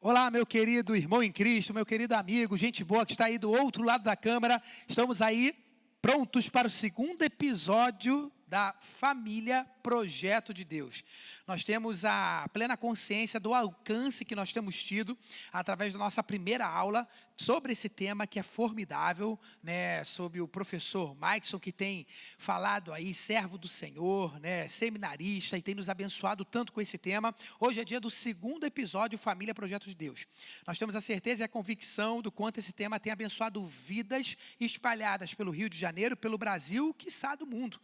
Olá, meu querido irmão em Cristo, meu querido amigo, gente boa que está aí do outro lado da câmera. Estamos aí prontos para o segundo episódio da família Projeto de Deus. Nós temos a plena consciência do alcance que nós temos tido através da nossa primeira aula sobre esse tema que é formidável, né, sobre o professor Maikson, que tem falado aí, servo do Senhor, né, seminarista, e tem nos abençoado tanto com esse tema. Hoje é dia do segundo episódio Família Projeto de Deus. Nós temos a certeza e a convicção do quanto esse tema tem abençoado vidas espalhadas pelo Rio de Janeiro, pelo Brasil, quiçá do mundo.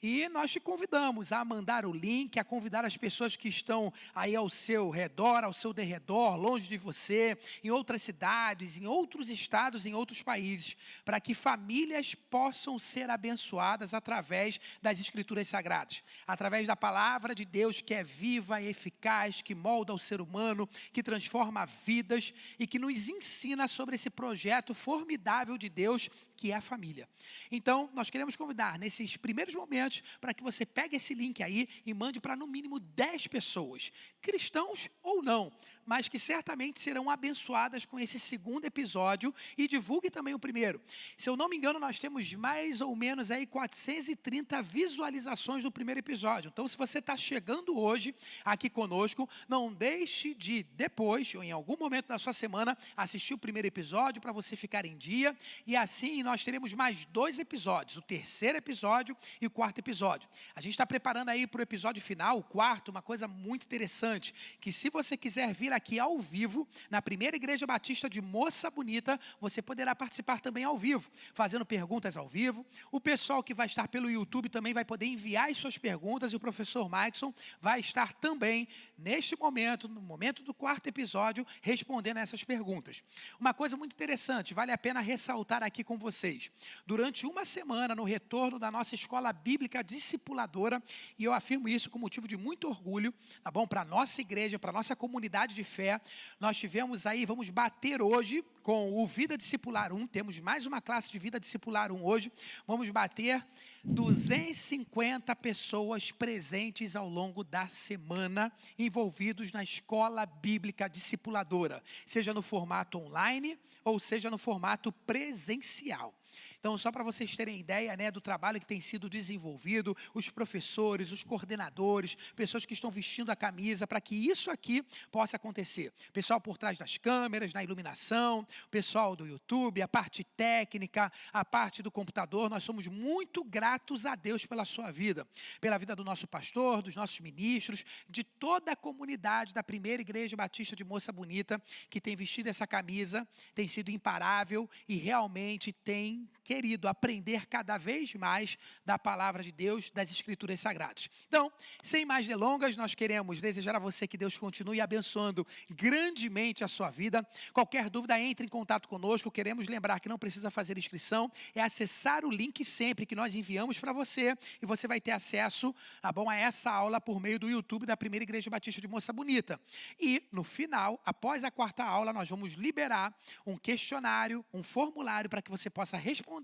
E nós te convidamos a mandar o link, a convidar as pessoas que estão aí ao seu redor, ao seu derredor, longe de você, em outras cidades, em outros estados, em outros países, para que famílias possam ser abençoadas através das Escrituras Sagradas, através da palavra de Deus que é viva e eficaz, que molda o ser humano, que transforma vidas e que nos ensina sobre esse projeto formidável de Deus que é a família. Então, nós queremos convidar nesses primeiros momentos para que você pegue esse link aí e mande para no mínimo 10 pessoas, cristãos ou não, mas que certamente serão abençoadas com esse segundo episódio, e divulgue também o primeiro. Se eu não me engano, nós temos mais ou menos aí 430 visualizações do primeiro episódio. Então, se você está chegando hoje aqui conosco, não deixe de depois, ou em algum momento da sua semana, assistir o primeiro episódio para você ficar em dia, e assim nós teremos mais 2 episódios, o terceiro episódio e o quarto episódio. A gente está preparando aí para o episódio final, o quarto, uma coisa muito interessante, que se você quiser vir aqui ao vivo, na primeira Igreja Batista de Moça Bonita, você poderá participar também ao vivo, fazendo perguntas ao vivo. O pessoal que vai estar pelo YouTube também vai poder enviar as suas perguntas, e o professor Maikson vai estar também, neste momento, no momento do quarto episódio, respondendo a essas perguntas. Uma coisa muito interessante, vale a pena ressaltar aqui com vocês. Durante uma semana, no retorno da nossa escola bíblica discipuladora, e eu afirmo isso com motivo de muito orgulho, tá bom? Para a nossa igreja, para a nossa comunidade de fé, nós tivemos aí, vamos bater hoje com o Vida Discipular 1, temos mais uma classe de Vida Discipular 1 hoje, vamos bater 250 pessoas presentes ao longo da semana, envolvidos na escola bíblica discipuladora, seja no formato online ou seja no formato presencial. Então, só para vocês terem ideia, né, do trabalho que tem sido desenvolvido, os professores, os coordenadores, pessoas que estão vestindo a camisa para que isso aqui possa acontecer. Pessoal por trás das câmeras, na iluminação, pessoal do YouTube, a parte técnica, a parte do computador. Nós somos muito gratos a Deus pela sua vida, pela vida do nosso pastor, dos nossos ministros, de toda a comunidade da primeira Igreja Batista de Moça Bonita, que tem vestido essa camisa, tem sido imparável e realmente tem querido aprender cada vez mais da palavra de Deus, das Escrituras Sagradas. Então, sem mais delongas, nós queremos desejar a você que Deus continue abençoando grandemente a sua vida. Qualquer dúvida, entre em contato conosco. Queremos lembrar que não precisa fazer inscrição, é acessar o link sempre que nós enviamos para você, e você vai ter acesso, tá bom, a essa aula por meio do YouTube da primeira Igreja Batista de Moça Bonita. E, no final, após a quarta aula, nós vamos liberar um questionário, um formulário para que você possa responder,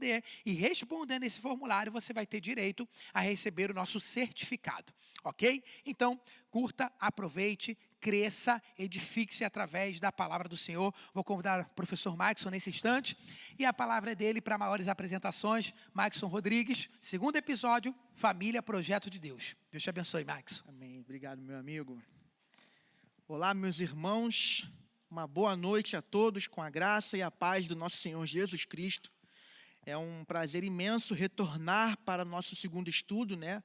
e respondendo esse formulário você vai ter direito a receber o nosso certificado, ok? Então, curta, aproveite, cresça, edifique-se através da palavra do Senhor. Vou convidar o professor Maikson nesse instante, e a palavra é dele para maiores apresentações. Maikson Rodrigues, segundo episódio, Família Projeto de Deus. Deus te abençoe, Maikson. Amém. Obrigado, meu amigo. Olá, meus irmãos. Uma boa noite a todos, com a graça e a paz do nosso Senhor Jesus Cristo. É um prazer imenso retornar para o nosso segundo estudo, né?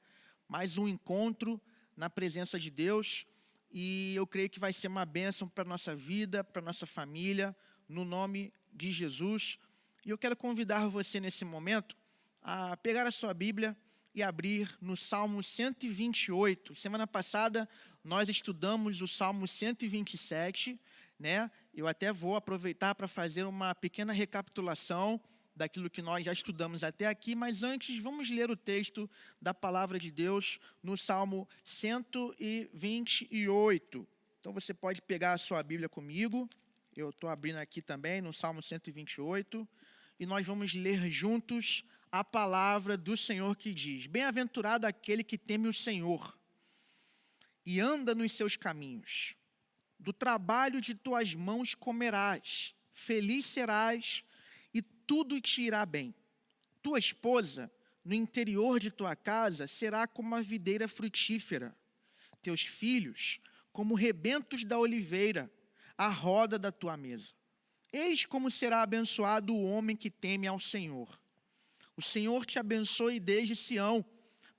Mais um encontro na presença de Deus. E eu creio que vai ser uma bênção para a nossa vida, para a nossa família, no nome de Jesus. E eu quero convidar você nesse momento a pegar a sua Bíblia e abrir no Salmo 128. Semana passada nós estudamos o Salmo 127, né? Eu até vou aproveitar para fazer uma pequena recapitulação daquilo que nós já estudamos até aqui, mas antes vamos ler o texto da palavra de Deus no Salmo 128. Então você pode pegar a sua Bíblia comigo, eu estou abrindo aqui também no Salmo 128, e nós vamos ler juntos a palavra do Senhor que diz: Bem-aventurado aquele que teme o Senhor e anda nos seus caminhos. do trabalho de tuas mãos comerás, feliz serás e tudo te irá bem. Tua esposa, no interior de tua casa, será como a videira frutífera. Teus filhos, como rebentos da oliveira, à roda da tua mesa. Eis como será abençoado o homem que teme ao Senhor. O Senhor te abençoe desde Sião,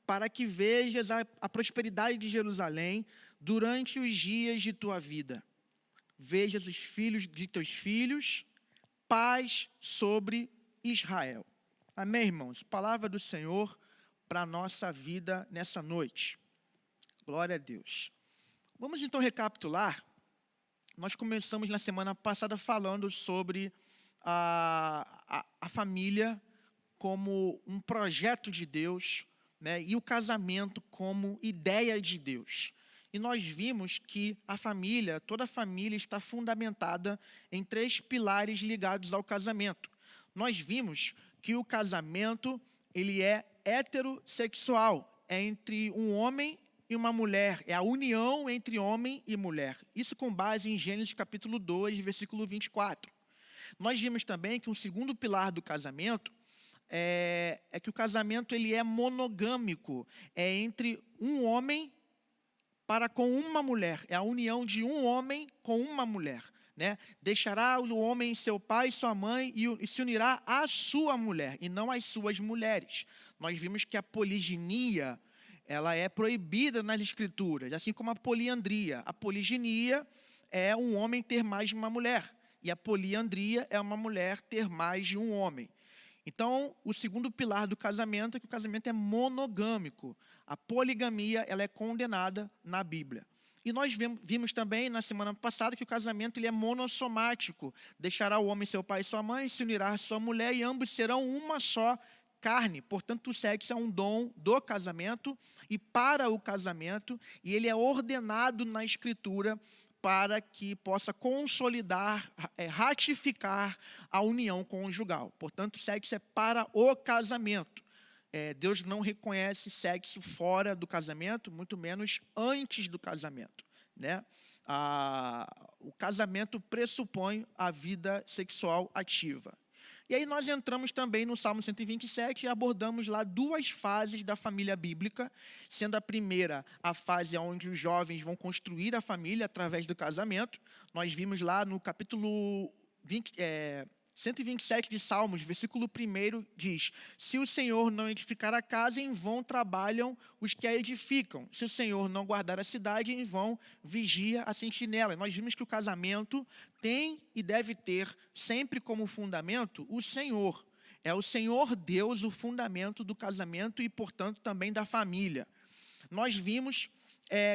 para que vejas a prosperidade de Jerusalém durante os dias de tua vida. Vejas os filhos de teus filhos, paz sobre Israel. Amém, irmãos? Palavra do Senhor para a nossa vida nessa noite. Glória a Deus. Vamos então recapitular. Nós começamos na semana passada falando sobre a família como um projeto de Deus, né, e o casamento como ideia de Deus. E nós vimos que a família, toda a família está fundamentada em 3 pilares ligados ao casamento. Nós vimos que o casamento, ele é heterossexual, é entre um homem e uma mulher, é a união entre homem e mulher. Isso com base em Gênesis capítulo 2, versículo 24. Nós vimos também que um segundo pilar do casamento é que o casamento ele é monogâmico, é entre um homem para com uma mulher, é a união de um homem com uma mulher, né? Deixará o homem seu pai e sua mãe e se unirá à sua mulher, e não às suas mulheres. Nós vimos que a poliginia, ela é proibida nas escrituras, assim como a poliandria. A poliginia é um homem ter mais de uma mulher, e a poliandria é uma mulher ter mais de um homem. Então, o segundo pilar do casamento é que o casamento é monogâmico. A poligamia, ela é condenada na Bíblia. E nós vimos também na semana passada que o casamento ele é monossomático. Deixará o homem seu pai e sua mãe, se unirá à sua mulher e ambos serão uma só carne. Portanto, o sexo é um dom do casamento e para o casamento, e ele é ordenado na Escritura para que possa consolidar, ratificar a união conjugal. Portanto, o sexo é para o casamento. Deus não reconhece sexo fora do casamento, muito menos antes do casamento, né? O casamento pressupõe a vida sexual ativa. E aí nós entramos também no Salmo 127 e abordamos lá 2 fases da família bíblica, sendo a primeira a fase onde os jovens vão construir a família através do casamento. Nós vimos lá no capítulo 127 de Salmos, versículo 1 diz: se o Senhor não edificar a casa, em vão trabalham os que a edificam. Se o Senhor não guardar a cidade, em vão vigia a sentinela. Nós vimos que o casamento tem e deve ter sempre como fundamento o Senhor. É o Senhor Deus o fundamento do casamento e, portanto, também da família. Nós vimos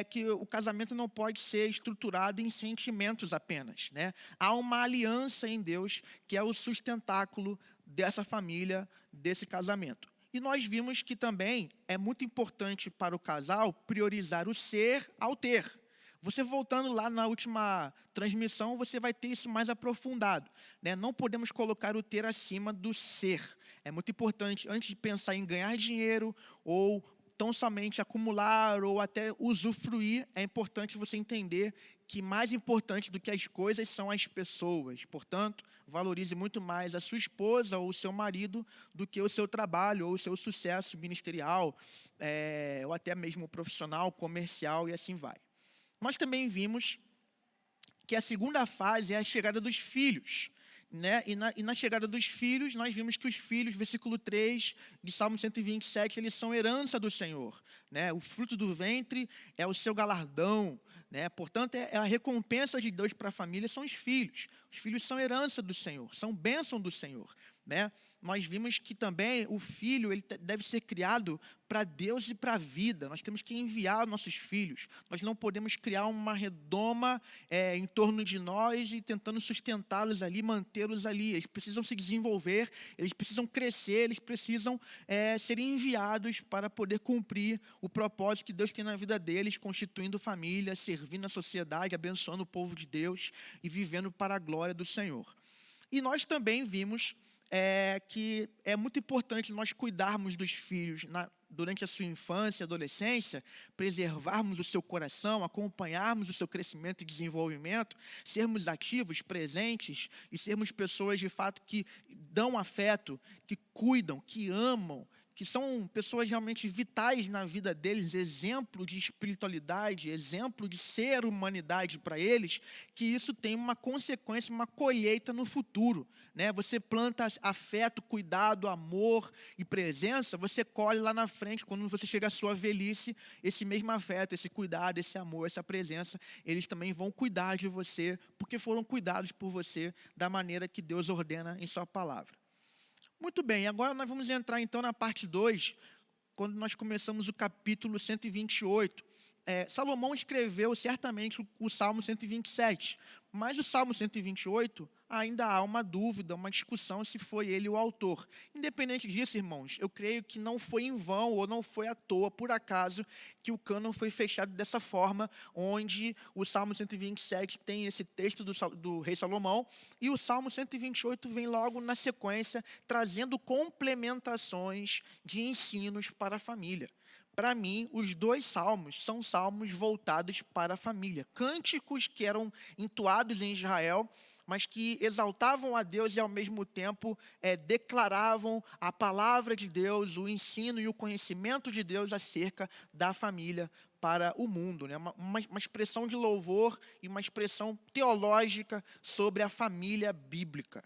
que o casamento não pode ser estruturado em sentimentos apenas, né? Há uma aliança em Deus que é o sustentáculo dessa família, desse casamento. E nós vimos que também é muito importante para o casal priorizar o ser ao ter. Você voltando lá na última transmissão, você vai ter isso mais aprofundado, né? Não podemos colocar o ter acima do ser. É muito importante, antes de pensar em ganhar dinheiro ou tão somente acumular ou até usufruir, é importante você entender que mais importante do que as coisas são as pessoas. Portanto, valorize muito mais a sua esposa ou o seu marido do que o seu trabalho ou o seu sucesso ministerial, ou até mesmo profissional, comercial e assim vai. Nós também vimos que a segunda fase é a chegada dos filhos, né? E na chegada dos filhos, nós vimos que os filhos, versículo 3 de Salmo 127, eles são herança do Senhor, né? O fruto do ventre é o seu galardão, né? Portanto, é a recompensa de Deus para a família, são os filhos. Os filhos são herança do Senhor, são bênção do Senhor, né? Nós vimos que também o filho ele deve ser criado para Deus e para a vida. Nós temos que enviar nossos filhos. Nós não podemos criar uma redoma em torno de nós e tentando sustentá-los ali, mantê-los ali. Eles precisam se desenvolver, eles precisam crescer, eles precisam ser enviados para poder cumprir o propósito que Deus tem na vida deles, constituindo família, servindo a sociedade, abençoando o povo de Deus e vivendo para a glória do Senhor. E nós também vimos que é muito importante nós cuidarmos dos filhos durante a sua infância e adolescência, preservarmos o seu coração, acompanharmos o seu crescimento e desenvolvimento, sermos ativos, presentes e sermos pessoas de fato que dão afeto, que cuidam, que amam, que são pessoas realmente vitais na vida deles, exemplo de espiritualidade, exemplo de ser humanidade para eles, que isso tem uma consequência, uma colheita no futuro, né? Você planta afeto, cuidado, amor e presença, você colhe lá na frente, quando você chega à sua velhice, esse mesmo afeto, esse cuidado, esse amor, essa presença, eles também vão cuidar de você, porque foram cuidados por você da maneira que Deus ordena em sua palavra. Muito bem, agora nós vamos entrar então na parte 2, quando nós começamos o capítulo 128. Salomão escreveu certamente o Salmo 127, mas o Salmo 128 ainda há uma dúvida, uma discussão se foi ele o autor. Independente disso, irmãos, eu creio que não foi em vão ou não foi à toa, por acaso, que o cânon foi fechado dessa forma, onde o Salmo 127 tem esse texto do rei Salomão, e o Salmo 128 vem logo na sequência, trazendo complementações de ensinos para a família. Para mim, os dois salmos são salmos voltados para a família. Cânticos que eram entoados em Israel, mas que exaltavam a Deus e, ao mesmo tempo, declaravam a palavra de Deus, o ensino e o conhecimento de Deus acerca da família para o mundo, né? Uma expressão de louvor e uma expressão teológica sobre a família bíblica.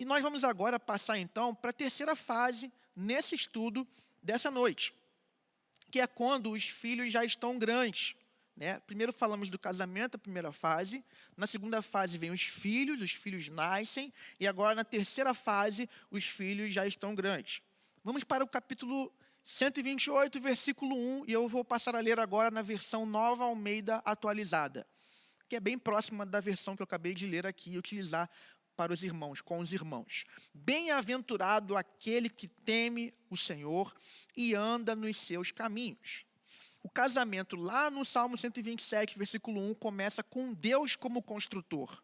E nós vamos agora passar, então, para a terceira fase nesse estudo dessa noite, que é quando os filhos já estão grandes, né? Primeiro falamos do casamento, a primeira fase. Na segunda fase vem os filhos nascem. E agora, na terceira fase, os filhos já estão grandes. Vamos para o capítulo 128, versículo 1. E eu vou passar a ler agora na versão Nova Almeida atualizada, que é bem próxima da versão que eu acabei de ler aqui e utilizar para os irmãos, com os irmãos. Bem-aventurado aquele que teme o Senhor e anda nos seus caminhos. O casamento, lá no Salmo 127, versículo 1, começa com Deus como construtor.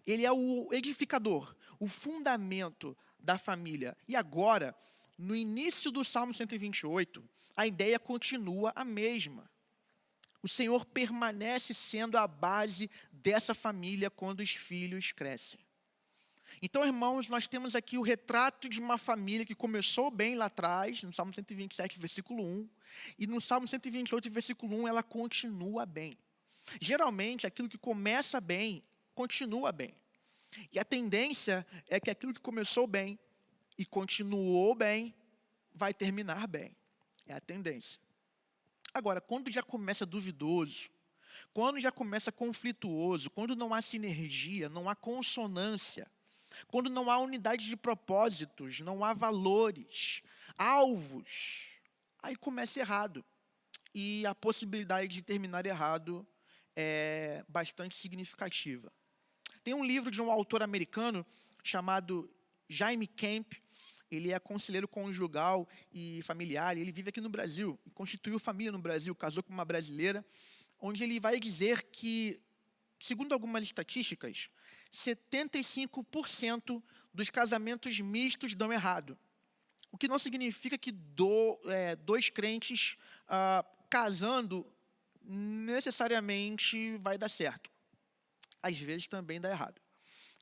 Ele é o edificador, o fundamento da família. E agora, no início do Salmo 128, a ideia continua a mesma. O Senhor permanece sendo a base dessa família quando os filhos crescem. Então, irmãos, nós temos aqui o retrato de uma família que começou bem lá atrás, no Salmo 127, versículo 1, e no Salmo 128, versículo 1, ela continua bem. Geralmente, aquilo que começa bem, continua bem. E a tendência é que aquilo que começou bem e continuou bem, vai terminar bem. É a tendência. Agora, quando já começa duvidoso, quando já começa conflituoso, quando não há sinergia, não há consonância, quando não há unidade de propósitos, não há valores, alvos, aí começa errado. E a possibilidade de terminar errado é bastante significativa. Tem um livro de um autor americano chamado Jaime Camp. Ele é conselheiro conjugal e familiar, e ele vive aqui no Brasil, constituiu família no Brasil, casou com uma brasileira, onde ele vai dizer que, segundo algumas estatísticas, 75% dos casamentos mistos dão errado. O que não significa que dois crentes casando necessariamente vai dar certo. Às vezes também dá errado.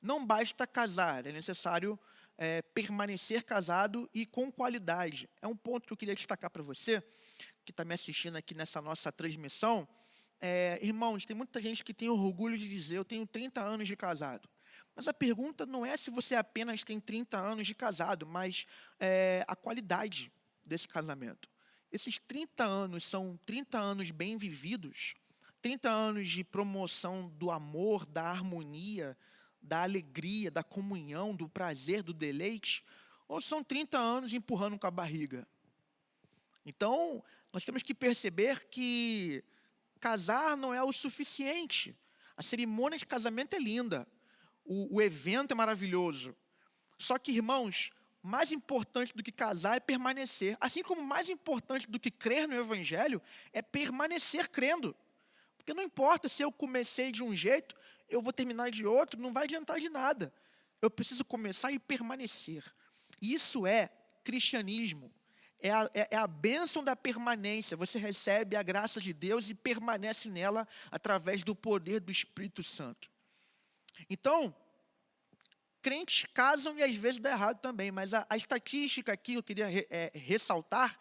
Não basta casar, é necessário permanecer casado e com qualidade. É um ponto que eu queria destacar para você, que está me assistindo aqui nessa nossa transmissão. Irmãos, tem muita gente que tem orgulho de dizer, eu tenho 30 anos de casado. Mas a pergunta não é se você apenas tem 30 anos de casado, mas a qualidade desse casamento. Esses 30 anos são 30 anos bem vividos, 30 anos de promoção do amor, da harmonia, da alegria, da comunhão, do prazer, do deleite, ou são 30 anos empurrando com a barriga? Então, nós temos que perceber que casar não é o suficiente. A cerimônia de casamento é linda. O evento é maravilhoso. Só que, irmãos, mais importante do que casar é permanecer. Assim como mais importante do que crer no Evangelho é permanecer crendo. Porque não importa se eu comecei de um jeito, eu vou terminar de outro, não vai adiantar de nada. Eu preciso começar e permanecer. Isso é cristianismo. é a bênção da permanência. Você recebe a graça de Deus e permanece nela através do poder do Espírito Santo. Então, crentes casam e às vezes dá errado também, mas a estatística aqui, eu queria ressaltar,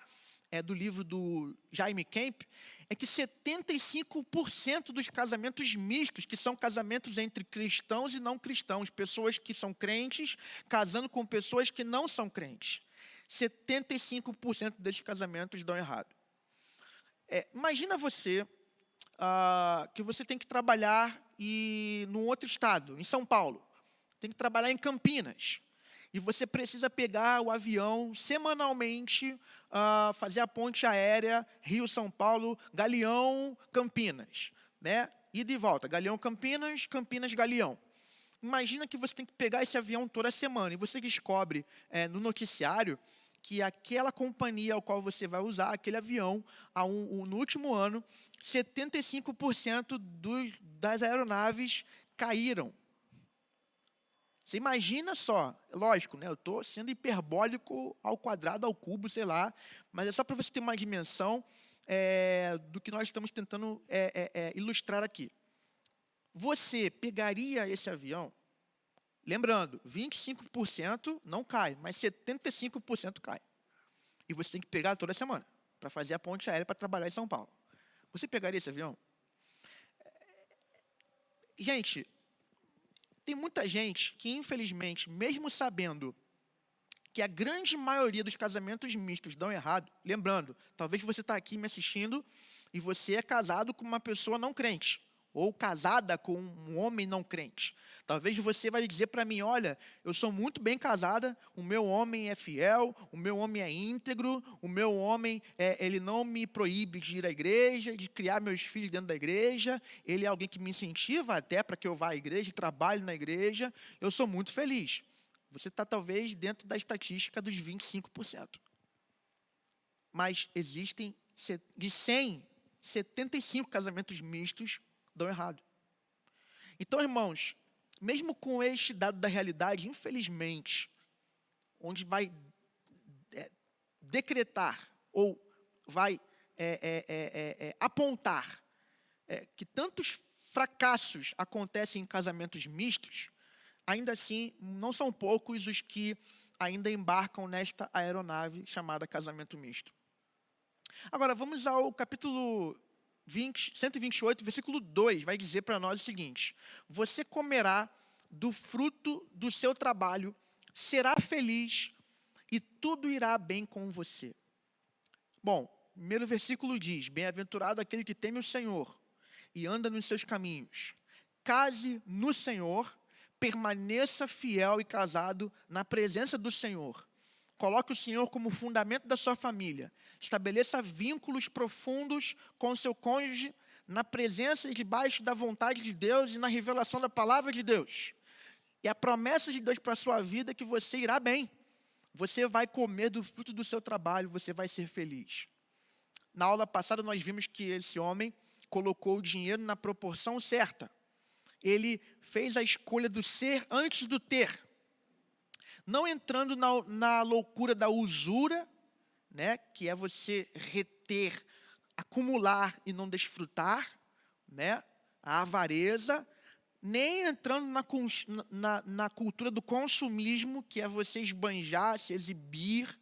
do livro do Jaime Kemp, é que 75% dos casamentos mistos, que são casamentos entre cristãos e não cristãos, pessoas que são crentes casando com pessoas que não são crentes, 75% desses casamentos dão errado. Imagina você que você tem que trabalhar num outro estado, em São Paulo, tem que trabalhar em Campinas, e você precisa pegar o avião semanalmente, fazer a ponte aérea Rio-São Paulo, Galeão, Campinas, né? Ida e volta, Galeão, Campinas, Campinas, Galeão. Imagina que você tem que pegar esse avião toda semana e você descobre no noticiário que aquela companhia ao qual você vai usar aquele avião, no último ano, 75% das aeronaves caíram. Você imagina só, lógico, né? Eu estou sendo hiperbólico ao quadrado, ao cubo, sei lá, mas é só para você ter uma dimensão do que nós estamos tentando ilustrar aqui. Você pegaria esse avião, lembrando, 25% não cai, mas 75% cai. E você tem que pegar toda semana para fazer a ponte aérea para trabalhar em São Paulo. Você pegaria esse avião? Gente, tem muita gente que, infelizmente, mesmo sabendo que a grande maioria dos casamentos mistos dão errado, lembrando, talvez você está aqui me assistindo e você é casado com uma pessoa não crente, ou casada com um homem não crente. Talvez você vai dizer para mim, olha, eu sou muito bem casada, o meu homem é fiel, o meu homem é íntegro, o meu homem, ele não me proíbe de ir à igreja, de criar meus filhos dentro da igreja, ele é alguém que me incentiva até para que eu vá à igreja, trabalhe na igreja, eu sou muito feliz. Você está talvez dentro da estatística dos 25%. Mas existem, de 100, 75 casamentos mistos dão errado. Então, irmãos, mesmo com este dado da realidade, infelizmente, onde vai decretar ou vai apontar que tantos fracassos acontecem em casamentos mistos, ainda assim, não são poucos os que ainda embarcam nesta aeronave chamada casamento misto. Agora, vamos ao capítulo 128, versículo 2, vai dizer para nós o seguinte: você comerá do fruto do seu trabalho, será feliz e tudo irá bem com você. Bom, o primeiro versículo diz: bem-aventurado aquele que teme o Senhor e anda nos seus caminhos. Case no Senhor, permaneça fiel e casado na presença do Senhor. Coloque o Senhor como fundamento da sua família. Estabeleça vínculos profundos com o seu cônjuge na presença e debaixo da vontade de Deus e na revelação da palavra de Deus. E a promessa de Deus para a sua vida é que você irá bem. Você vai comer do fruto do seu trabalho, você vai ser feliz. Na aula passada nós vimos que esse homem colocou o dinheiro na proporção certa. Ele fez a escolha do ser antes do ter. Não entrando na loucura da usura, né, que é você reter, acumular e não desfrutar, né, a avareza, nem entrando na cultura do consumismo, que é você esbanjar, se exibir,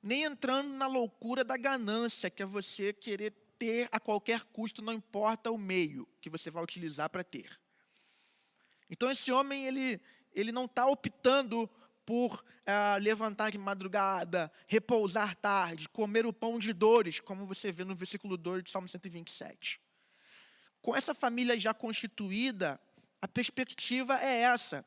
nem entrando na loucura da ganância, que é você querer ter a qualquer custo, não importa o meio que você vai utilizar para ter. Então esse homem, ele não está optando por levantar de madrugada, repousar tarde, comer o pão de dores, como você vê no versículo 2 de Salmo 127. Com essa família já constituída, a perspectiva é essa: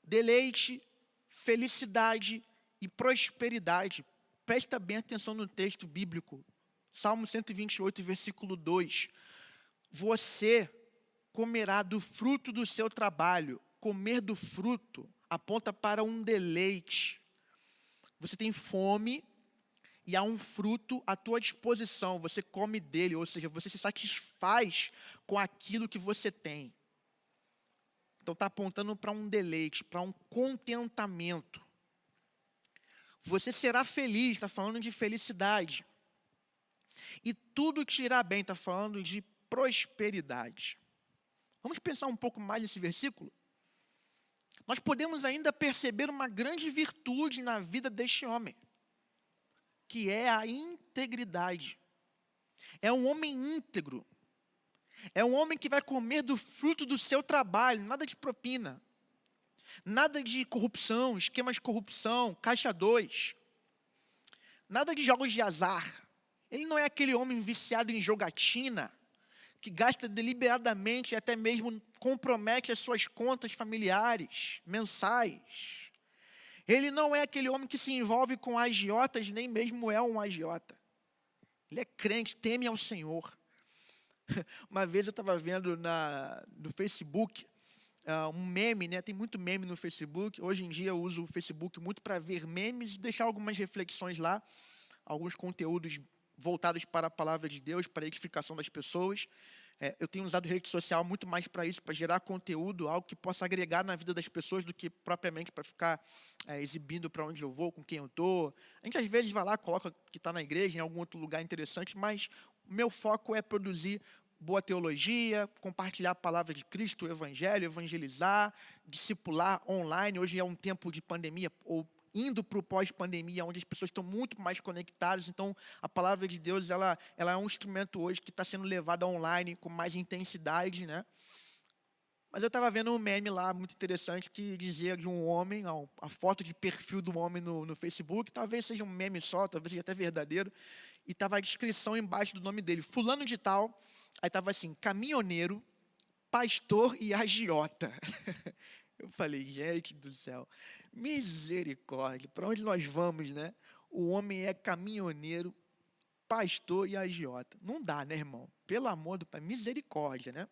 deleite, felicidade e prosperidade. Presta bem atenção no texto bíblico. Salmo 128, versículo 2. Você comerá do fruto do seu trabalho. Comer do fruto aponta para um deleite. Você tem fome e há um fruto à tua disposição. Você come dele, ou seja, você se satisfaz com aquilo que você tem. Então está apontando para um deleite, para um contentamento. Você será feliz, está falando de felicidade. E tudo te irá bem, está falando de prosperidade. Vamos pensar um pouco mais nesse versículo? Nós podemos ainda perceber uma grande virtude na vida deste homem, que é a integridade. É um homem íntegro. É um homem que vai comer do fruto do seu trabalho, nada de propina. Nada de corrupção, esquemas de corrupção, caixa 2. Nada de jogos de azar. Ele não é aquele homem viciado em jogatina, que gasta deliberadamente e até mesmo compromete as suas contas familiares, mensais. Ele não é aquele homem que se envolve com agiotas, nem mesmo é um agiota. Ele é crente, teme ao Senhor. Uma vez eu estava vendo no Facebook um meme, né? Tem muito meme no Facebook. Hoje em dia eu uso o Facebook muito para ver memes e deixar algumas reflexões lá, alguns conteúdos voltados para a palavra de Deus, para a edificação das pessoas. Eu tenho usado rede social muito mais para isso, para gerar conteúdo, algo que possa agregar na vida das pessoas, do que propriamente para ficar exibindo para onde eu vou, com quem eu estou. A gente às vezes vai lá, coloca que está na igreja, em algum outro lugar interessante, mas o meu foco é produzir boa teologia, compartilhar a palavra de Cristo, o evangelho, evangelizar, discipular online. Hoje é um tempo de pandemia, ou indo para o pós-pandemia, onde as pessoas estão muito mais conectadas. Então, a palavra de Deus ela é um instrumento hoje que está sendo levado online com mais intensidade, né? Mas eu estava vendo um meme lá muito interessante que dizia de um homem, a foto de perfil do homem no Facebook, talvez seja um meme só, talvez seja até verdadeiro, e estava a descrição embaixo do nome dele, fulano de tal, aí estava assim, caminhoneiro, pastor e agiota. Eu falei, gente do céu, misericórdia, para onde nós vamos, né? O homem é caminhoneiro, pastor e agiota. Não dá, né, irmão? Pelo amor do Pai, misericórdia, né?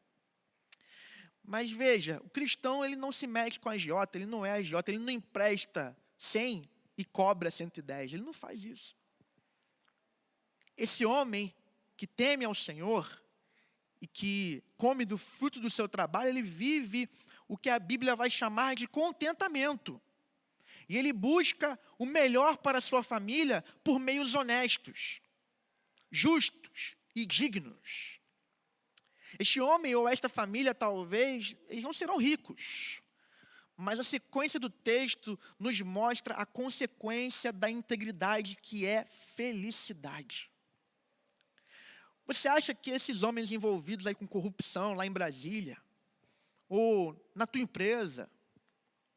Mas veja, o cristão ele não se mete com agiota, ele não é agiota, ele não empresta 100 e cobra 110, ele não faz isso. Esse homem que teme ao Senhor e que come do fruto do seu trabalho, ele vive o que a Bíblia vai chamar de contentamento. E ele busca o melhor para a sua família por meios honestos, justos e dignos. Este homem ou esta família, talvez, eles não serão ricos. Mas a sequência do texto nos mostra a consequência da integridade, que é felicidade. Você acha que esses homens envolvidos aí com corrupção lá em Brasília, ou na tua empresa,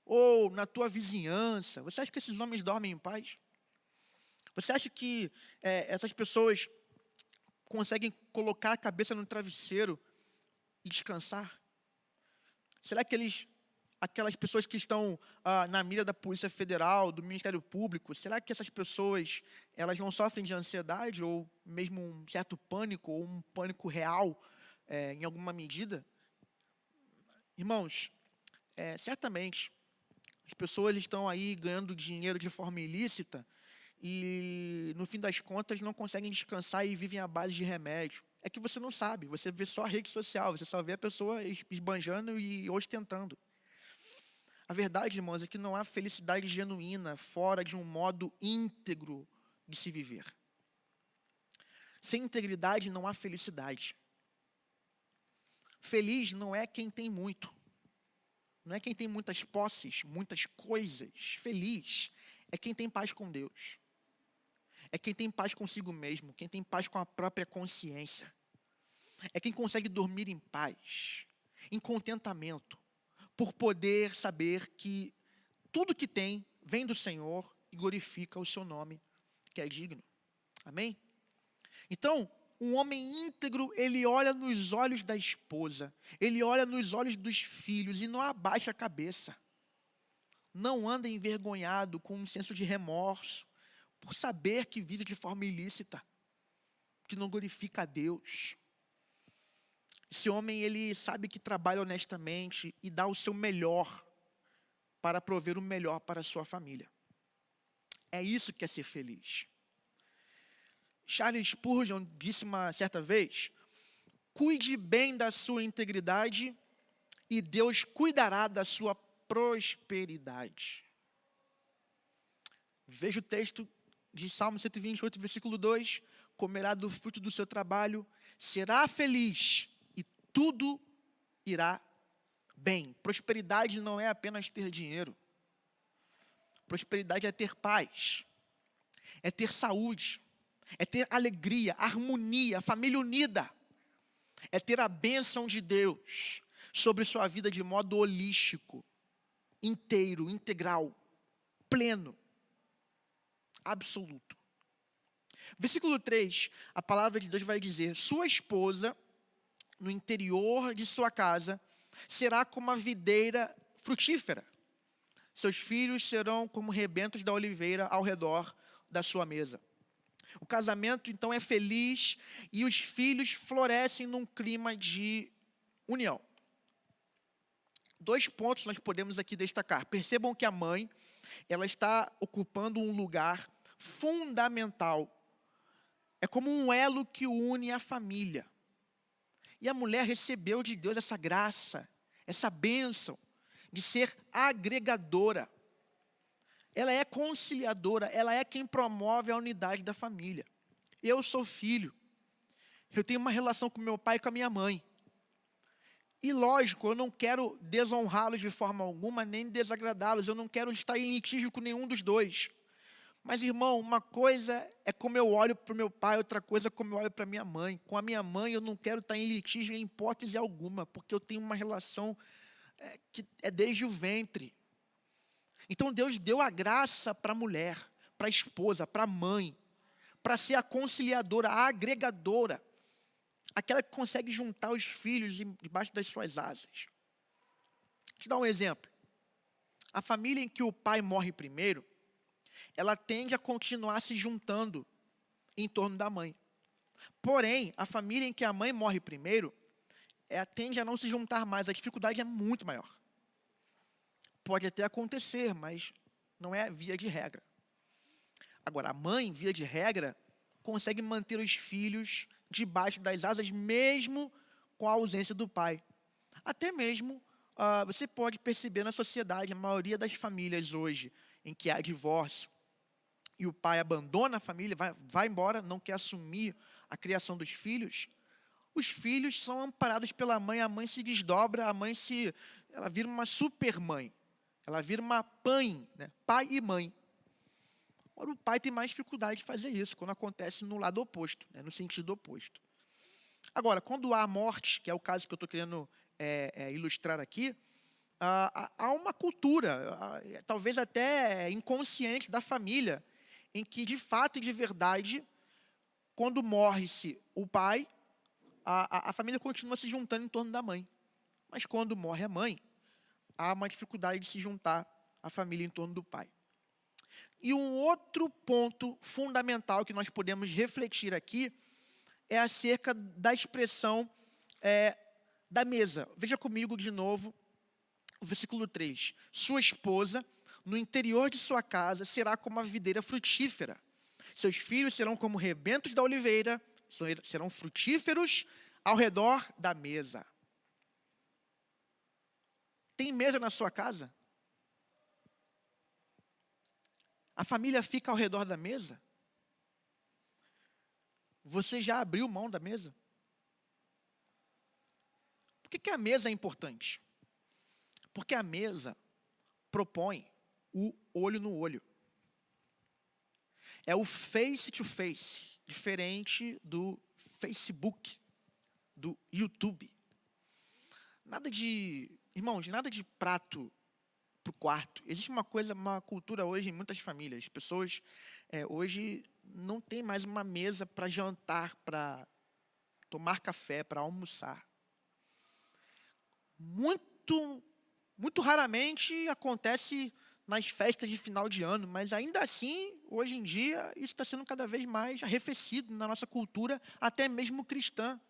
ou na tua vizinhança, você acha que esses homens dormem em paz? Você acha que essas pessoas conseguem colocar a cabeça no travesseiro e descansar? Será que aquelas pessoas que estão na mira da Polícia Federal, do Ministério Público, será que essas pessoas elas não sofrem de ansiedade ou mesmo um certo pânico ou um pânico real em alguma medida? Irmãos, certamente as pessoas estão aí ganhando dinheiro de forma ilícita e no fim das contas não conseguem descansar e vivem à base de remédio. É que você não sabe, você vê só a rede social, você só vê a pessoa esbanjando e ostentando. A verdade, irmãos, é que não há felicidade genuína fora de um modo íntegro de se viver. Sem integridade não há felicidade. Feliz não é quem tem muito. Não é quem tem muitas posses, muitas coisas. Feliz é quem tem paz com Deus. É quem tem paz consigo mesmo, quem tem paz com a própria consciência. É quem consegue dormir em paz, em contentamento, por poder saber que tudo que tem vem do Senhor e glorifica o seu nome, que é digno. Amém? Então, um homem íntegro, ele olha nos olhos da esposa, ele olha nos olhos dos filhos e não abaixa a cabeça. Não anda envergonhado com um senso de remorso, por saber que vive de forma ilícita, que não glorifica a Deus. Esse homem, ele sabe que trabalha honestamente e dá o seu melhor para prover o melhor para a sua família. É isso que é ser feliz. Charles Spurgeon disse uma certa vez: cuide bem da sua integridade e Deus cuidará da sua prosperidade. Veja o texto de Salmo 128, versículo 2. Comerá do fruto do seu trabalho, será feliz e tudo irá bem. Prosperidade não é apenas ter dinheiro. Prosperidade é ter paz, é ter saúde, é ter alegria, harmonia, família unida. É ter a bênção de Deus sobre sua vida de modo holístico, inteiro, integral, pleno, absoluto. Versículo 3, a palavra de Deus vai dizer: sua esposa, no interior de sua casa, será como a videira frutífera. Seus filhos serão como rebentos da oliveira ao redor da sua mesa. O casamento, então, é feliz e os filhos florescem num clima de união. 2 pontos nós podemos aqui destacar. Percebam que a mãe, ela está ocupando um lugar fundamental. É como um elo que une a família. E a mulher recebeu de Deus essa graça, essa bênção de ser agregadora. Ela é conciliadora, ela é quem promove a unidade da família. Eu sou filho, eu tenho uma relação com meu pai e com a minha mãe. E lógico, eu não quero desonrá-los de forma alguma, nem desagradá-los, eu não quero estar em litígio com nenhum dos dois. Mas, irmão, uma coisa é como eu olho para o meu pai, outra coisa é como eu olho para a minha mãe. Com a minha mãe eu não quero estar em litígio em hipótese alguma, porque eu tenho uma relação que é desde o ventre. Então Deus deu a graça para a mulher, para a esposa, para a mãe, para ser a conciliadora, a agregadora, aquela que consegue juntar os filhos debaixo das suas asas. Vou te dar um exemplo. A família em que o pai morre primeiro, ela tende a continuar se juntando em torno da mãe. Porém, a família em que a mãe morre primeiro, tende a não se juntar mais, a dificuldade é muito maior. Pode até acontecer, mas não é via de regra. Agora, a mãe, via de regra, consegue manter os filhos debaixo das asas, mesmo com a ausência do pai. Até mesmo, você pode perceber na sociedade, a maioria das famílias hoje, em que há divórcio, e o pai abandona a família, vai embora, não quer assumir a criação dos filhos, os filhos são amparados pela mãe, a mãe se desdobra, ela vira uma super mãe. Ela vira uma PAM, né? Pai e mãe. Agora, o pai tem mais dificuldade de fazer isso, quando acontece no lado oposto, né? No sentido oposto. Agora, quando há a morte, que é o caso que eu estou querendo ilustrar aqui, há uma cultura, talvez até inconsciente da família, em que, de fato e de verdade, quando morre-se o pai, a família continua se juntando em torno da mãe. Mas quando morre a mãe, há uma dificuldade de se juntar a família em torno do pai. E um outro ponto fundamental que nós podemos refletir aqui é acerca da expressão da mesa. Veja comigo de novo o versículo 3. Sua esposa, no interior de sua casa, será como a videira frutífera. Seus filhos serão como rebentos da oliveira, serão frutíferos ao redor da mesa. Tem mesa na sua casa? A família fica ao redor da mesa? Você já abriu mão da mesa? Por que a mesa é importante? Porque a mesa propõe o olho no olho. É o face to face, diferente do Facebook, do YouTube. Irmãos, nada de prato para o quarto. Existe uma cultura hoje em muitas famílias. As pessoas hoje não tem mais uma mesa para jantar, para tomar café, para almoçar. Muito, muito raramente acontece nas festas de final de ano, mas ainda assim, hoje em dia, isso está sendo cada vez mais arrefecido na nossa cultura, até mesmo cristã.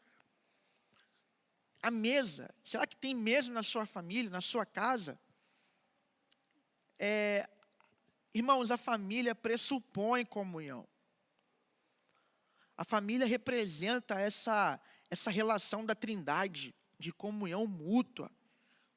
A mesa, será que tem mesa na sua família, na sua casa? Irmãos, a família pressupõe comunhão. A família representa essa relação da trindade, de comunhão mútua,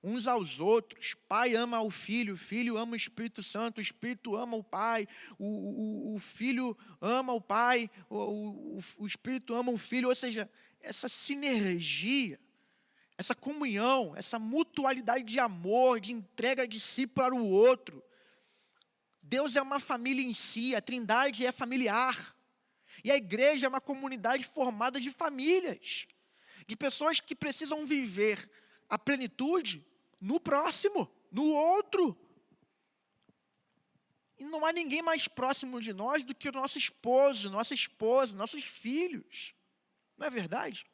uns aos outros. Pai ama o filho ama o Espírito Santo, o Espírito ama o Pai, o filho ama o Pai, o Espírito ama o filho. Ou seja, essa sinergia, essa comunhão, essa mutualidade de amor, de entrega de si para o outro. Deus é uma família em si, a Trindade é familiar. E a igreja é uma comunidade formada de famílias, de pessoas que precisam viver a plenitude no próximo, no outro. E não há ninguém mais próximo de nós do que o nosso esposo, nossa esposa, nossos filhos. Não é verdade?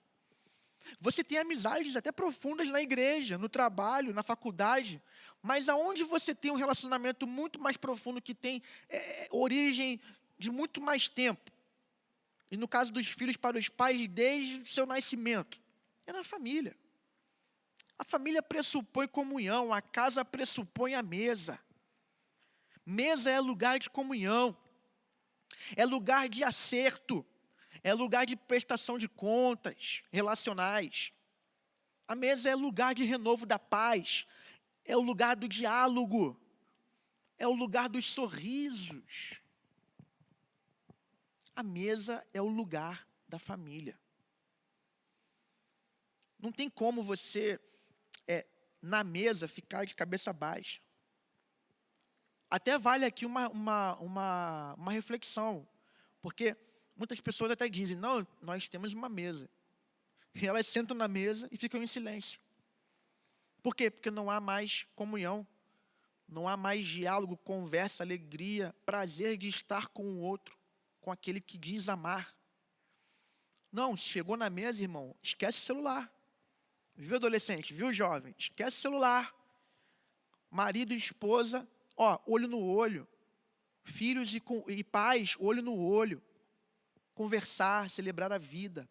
Você tem amizades até profundas na igreja, no trabalho, na faculdade, mas aonde você tem um relacionamento muito mais profundo, que tem origem de muito mais tempo, e no caso dos filhos para os pais, desde o seu nascimento, é na família. A família pressupõe comunhão, a casa pressupõe a mesa. Mesa é lugar de comunhão, é lugar de acerto, é lugar de prestação de contas relacionais. A mesa é lugar de renovo da paz, é o lugar do diálogo, é o lugar dos sorrisos. A mesa é o lugar da família. Não tem como você, na mesa, ficar de cabeça baixa. Até vale aqui uma reflexão, porque muitas pessoas até dizem, não, nós temos uma mesa. E elas sentam na mesa e ficam em silêncio. Por quê? Porque não há mais comunhão, não há mais diálogo, conversa, alegria, prazer de estar com o outro, com aquele que diz amar. Não, chegou na mesa, irmão, esquece o celular. Viu, adolescente? Viu, jovem? Esquece o celular. Marido e esposa, olho no olho. Filhos e pais, olho no olho. Conversar, celebrar a vida,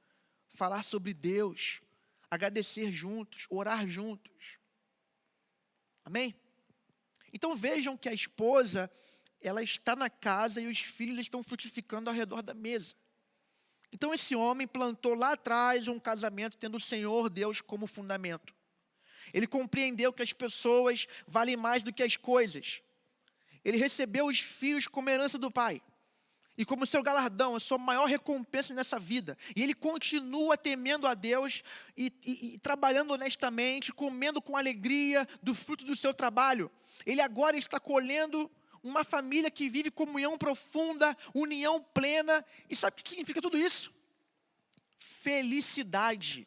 falar sobre Deus, agradecer juntos, orar juntos. Amém? Então vejam que a esposa, ela está na casa e os filhos estão frutificando ao redor da mesa. Então esse homem plantou lá atrás um casamento tendo o Senhor Deus como fundamento. Ele compreendeu que as pessoas valem mais do que as coisas. Ele recebeu os filhos como herança do pai. E como seu galardão, a sua maior recompensa nessa vida. E ele continua temendo a Deus e trabalhando honestamente, comendo com alegria do fruto do seu trabalho. Ele agora está colhendo uma família que vive comunhão profunda, união plena. E sabe o que significa tudo isso? Felicidade.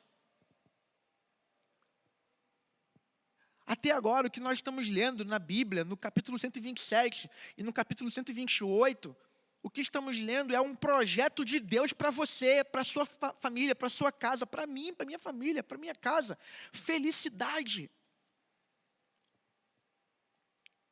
Até agora, o que nós estamos lendo na Bíblia, no capítulo 127 e no capítulo 128, o que estamos lendo é um projeto de Deus para você, para a sua família, para a sua casa, para mim, para a minha família, para a minha casa. Felicidade.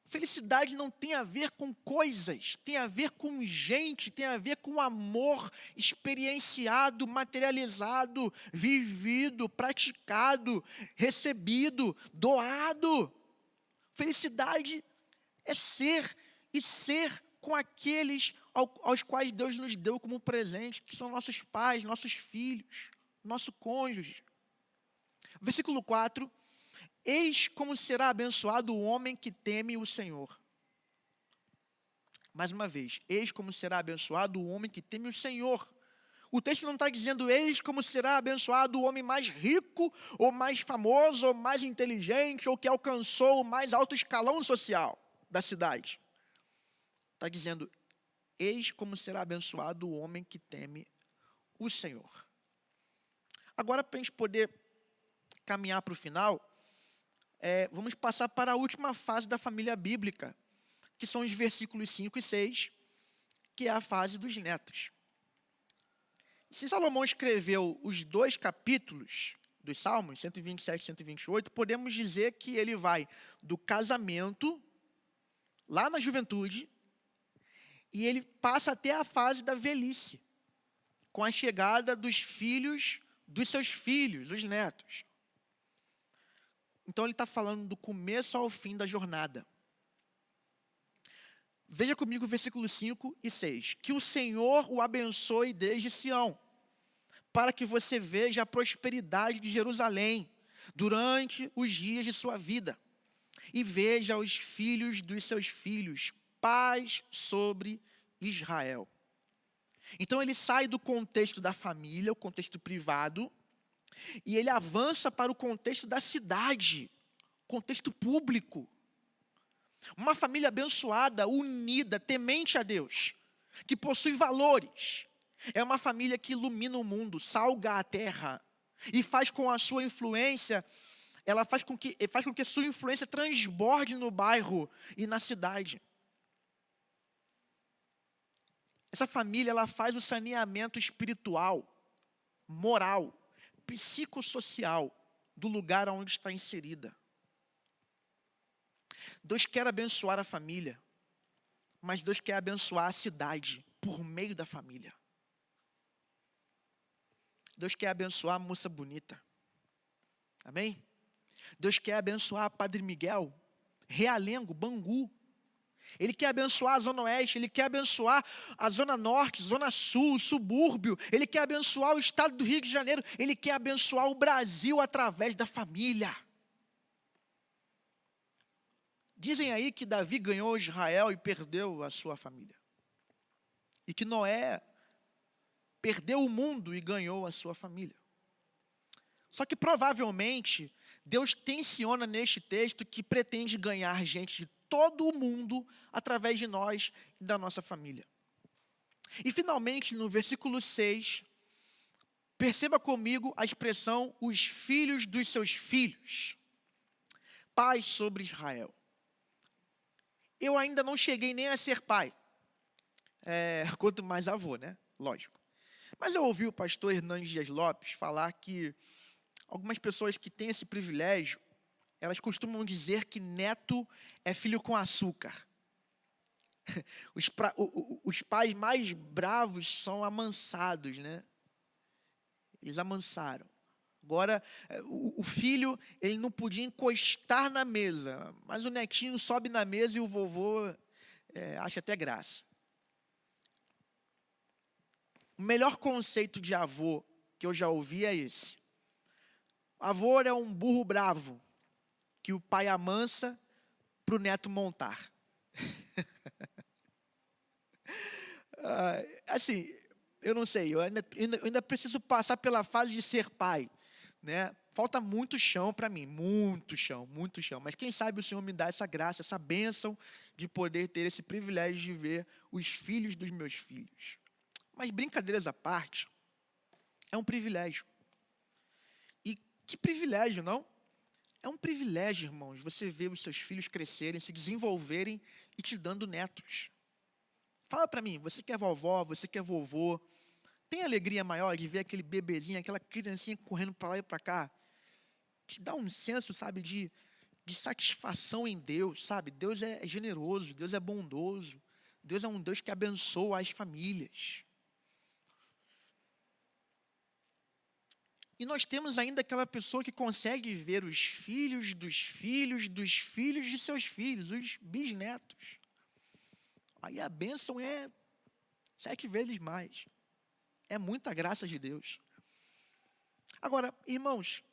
Felicidade não tem a ver com coisas, tem a ver com gente, tem a ver com amor experienciado, materializado, vivido, praticado, recebido, doado. Felicidade é ser com aqueles aos quais Deus nos deu como presente, que são nossos pais, nossos filhos, nosso cônjuge. Versículo 4. Eis como será abençoado o homem que teme o Senhor. Mais uma vez, eis como será abençoado o homem que teme o Senhor. O texto não está dizendo, eis como será abençoado o homem mais rico, ou mais famoso, ou mais inteligente, ou que alcançou o mais alto escalão social da cidade. Está dizendo, eis como será abençoado o homem que teme o Senhor. Agora, para a gente poder caminhar para o final, vamos passar para a última fase da família bíblica, que são os versículos 5 e 6, que é a fase dos netos. Se Salomão escreveu os 2 capítulos dos Salmos, 127 e 128, podemos dizer que ele vai do casamento, lá na juventude, e ele passa até a fase da velhice, com a chegada dos filhos, dos seus filhos, os netos. Então ele está falando do começo ao fim da jornada. Veja comigo o versículo 5 e 6. Que o Senhor o abençoe desde Sião, para que você veja a prosperidade de Jerusalém, durante os dias de sua vida, e veja os filhos dos seus filhos, paz sobre Israel. Então ele sai do contexto da família, o contexto privado, e ele avança para o contexto da cidade, contexto público. Uma família abençoada, unida, temente a Deus, que possui valores. É uma família que ilumina o mundo, salga a terra e faz com a sua influência, ela faz com que sua influência transborde no bairro e na cidade. Essa família, ela faz o saneamento espiritual, moral, psicossocial do lugar onde está inserida. Deus quer abençoar a família, mas Deus quer abençoar a cidade por meio da família. Deus quer abençoar a moça bonita. Amém? Deus quer abençoar Padre Miguel, Realengo, Bangu. Ele quer abençoar a Zona Oeste, Ele quer abençoar a Zona Norte, Zona Sul, subúrbio. Ele quer abençoar o estado do Rio de Janeiro. Ele quer abençoar o Brasil através da família. Dizem aí que Davi ganhou Israel e perdeu a sua família. E que Noé perdeu o mundo e ganhou a sua família. Só que provavelmente Deus tensiona neste texto que pretende ganhar gente de todo o mundo através de nós e da nossa família. E finalmente, no versículo 6, perceba comigo a expressão os filhos dos seus filhos. Paz sobre Israel. Eu ainda não cheguei nem a ser pai. Quanto mais avô, né? Lógico. Mas eu ouvi o pastor Hernandes Dias Lopes falar que algumas pessoas que têm esse privilégio, elas costumam dizer que neto é filho com açúcar. Os pais mais bravos são amansados, né? Eles amansaram. Agora, o filho, ele não podia encostar na mesa, mas o netinho sobe na mesa e o vovô acha até graça. O melhor conceito de avô que eu já ouvi é esse. Avô é um burro bravo, que o pai amansa para o neto montar. Assim, eu não sei, eu ainda preciso passar pela fase de ser pai, né? Falta muito chão para mim, muito chão. Mas quem sabe o Senhor me dá essa graça, essa bênção de poder ter esse privilégio de ver os filhos dos meus filhos. Mas brincadeiras à parte, é um privilégio. E que privilégio, não? É um privilégio, irmãos, você ver os seus filhos crescerem, se desenvolverem e te dando netos. Fala para mim, você que é vovó, você que é vovô, tem alegria maior de ver aquele bebezinho, aquela criancinha correndo para lá e para cá? Te dá um senso, sabe, de satisfação em Deus, sabe? Deus é generoso, Deus é bondoso, Deus é um Deus que abençoa as famílias. E nós temos ainda aquela pessoa que consegue ver os filhos dos filhos dos filhos de seus filhos, os bisnetos. Aí a bênção é 7 vezes mais. É muita graça de Deus. Agora, irmãos,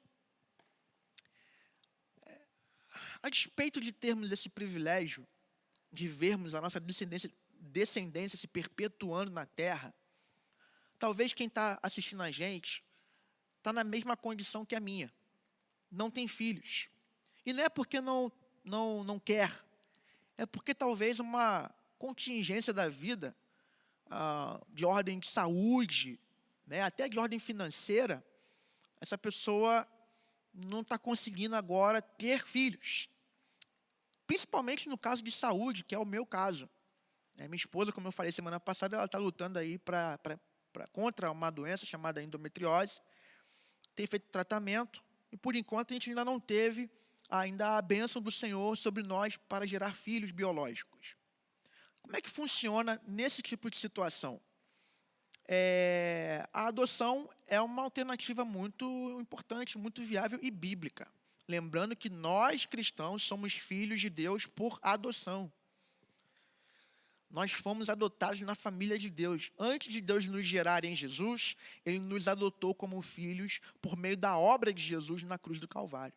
a despeito de termos esse privilégio de vermos a nossa descendência se perpetuando na terra, talvez quem está assistindo a gente está na mesma condição que a minha. Não tem filhos. E não é porque não quer. É porque talvez uma contingência da vida, de ordem de saúde, né, até de ordem financeira, essa pessoa não está conseguindo agora ter filhos. Principalmente no caso de saúde, que é o meu caso. Minha esposa, como eu falei semana passada, ela está lutando aí contra uma doença chamada endometriose. Tem feito tratamento e, por enquanto, a gente ainda não teve ainda a bênção do Senhor sobre nós para gerar filhos biológicos. Como é que funciona nesse tipo de situação? A adoção é uma alternativa muito importante, muito viável e bíblica. Lembrando que nós, cristãos, somos filhos de Deus por adoção. Nós fomos adotados na família de Deus. Antes de Deus nos gerar em Jesus, Ele nos adotou como filhos por meio da obra de Jesus na cruz do Calvário.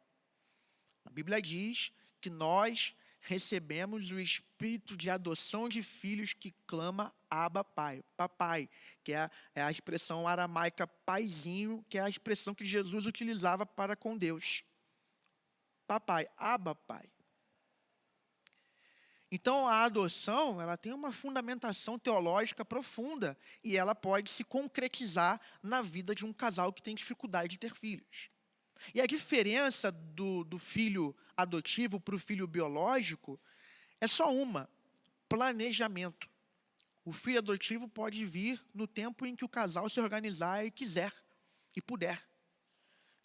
A Bíblia diz que nós recebemos o espírito de adoção de filhos que clama Abba, Pai, papai, que é a expressão aramaica paizinho, que é a expressão que Jesus utilizava para com Deus. Papai, Abba, Pai. Então, a adoção, ela tem uma fundamentação teológica profunda e ela pode se concretizar na vida de um casal que tem dificuldade de ter filhos. E a diferença do filho adotivo para o filho biológico é só uma: planejamento. O filho adotivo pode vir no tempo em que o casal se organizar e quiser e puder.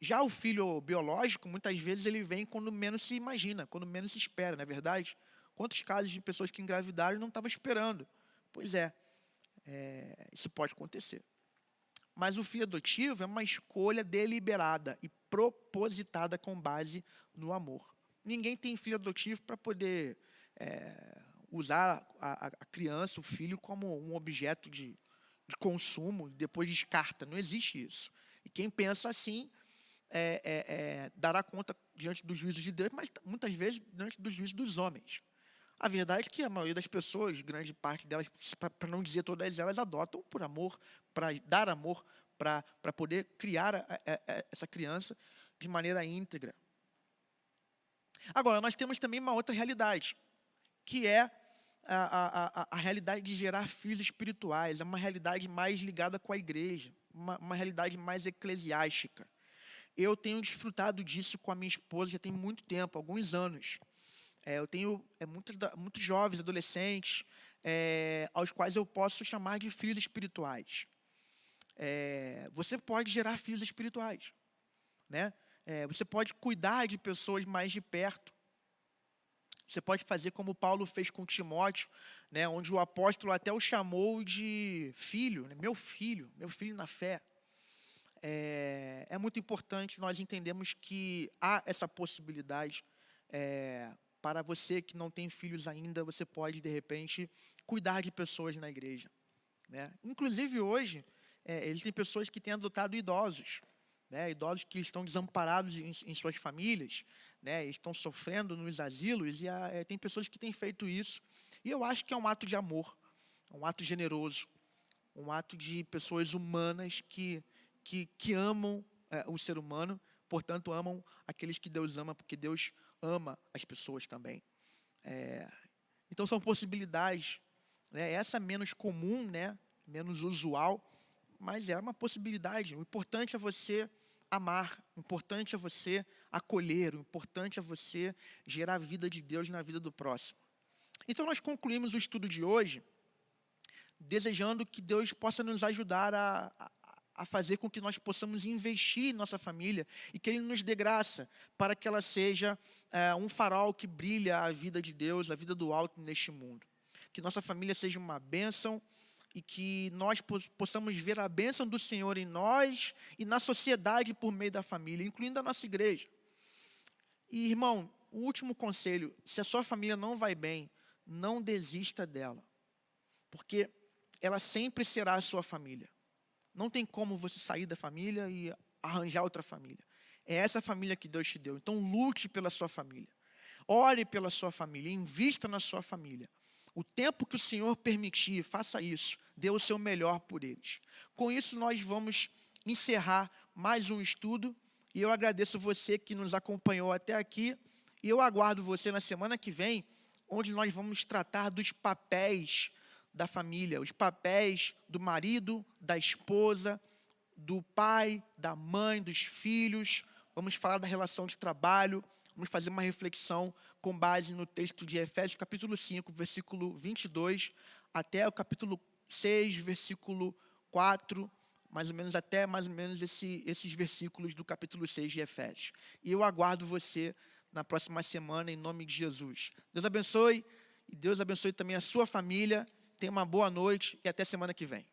Já o filho biológico, muitas vezes, ele vem quando menos se imagina, quando menos se espera, não é verdade? Quantos casos de pessoas que engravidaram e não estavam esperando? Pois é, isso pode acontecer. Mas o filho adotivo é uma escolha deliberada e propositada com base no amor. Ninguém tem filho adotivo para poder usar a criança, o filho, como um objeto de consumo, depois descarta. Não existe isso. E quem pensa assim dará conta diante dos juízos de Deus, mas muitas vezes diante dos juízos dos homens. A verdade é que a maioria das pessoas, grande parte delas, para não dizer todas elas, adotam por amor, para dar amor, para poder criar essa criança de maneira íntegra. Agora, nós temos também uma outra realidade, que é a realidade de gerar filhos espirituais. É uma realidade mais ligada com a igreja, uma realidade mais eclesiástica. Eu tenho desfrutado disso com a minha esposa já tem muito tempo, alguns anos. Eu tenho muitos jovens, adolescentes, aos quais eu posso chamar de filhos espirituais. Você pode gerar filhos espirituais, né? Você pode cuidar de pessoas mais de perto. Você pode fazer como Paulo fez com Timóteo, né, onde o apóstolo até o chamou de filho, né, meu filho na fé. É muito importante nós entendermos que há essa possibilidade. Para você que não tem filhos ainda, você pode, de repente, cuidar de pessoas na igreja, né? Inclusive, hoje, existem pessoas que têm adotado idosos, né? Idosos que estão desamparados em suas famílias, né? Estão sofrendo nos asilos, e tem pessoas que têm feito isso. E eu acho que é um ato de amor, um ato generoso, um ato de pessoas humanas que amam o ser humano, portanto, amam aqueles que Deus ama, porque Deus ama as pessoas também. Então, são possibilidades. Né? Essa é menos comum, né? Menos usual, mas é uma possibilidade. O importante é você amar, o importante é você acolher, o importante é você gerar a vida de Deus na vida do próximo. Então, nós concluímos o estudo de hoje desejando que Deus possa nos ajudar a fazer com que nós possamos investir em nossa família e que Ele nos dê graça para que ela seja um farol que brilha a vida de Deus, a vida do alto neste mundo. Que nossa família seja uma bênção e que nós possamos ver a bênção do Senhor em nós e na sociedade por meio da família, incluindo a nossa igreja. E, irmão, o último conselho: se a sua família não vai bem, não desista dela, porque ela sempre será a sua família. Não tem como você sair da família e arranjar outra família. É essa família que Deus te deu. Então, lute pela sua família. Ore pela sua família. Invista na sua família. O tempo que o Senhor permitir, faça isso. Dê o seu melhor por eles. Com isso, nós vamos encerrar mais um estudo. E eu agradeço você que nos acompanhou até aqui. E eu aguardo você na semana que vem, onde nós vamos tratar dos papéis da família, os papéis do marido, da esposa, do pai, da mãe, dos filhos. Vamos falar da relação de trabalho, vamos fazer uma reflexão com base no texto de Efésios, capítulo 5, versículo 22, até o capítulo 6, versículo 4, mais ou menos esses versículos do capítulo 6 de Efésios. E eu aguardo você na próxima semana, em nome de Jesus. Deus abençoe, e Deus abençoe também a sua família. Tenha uma boa noite e até semana que vem.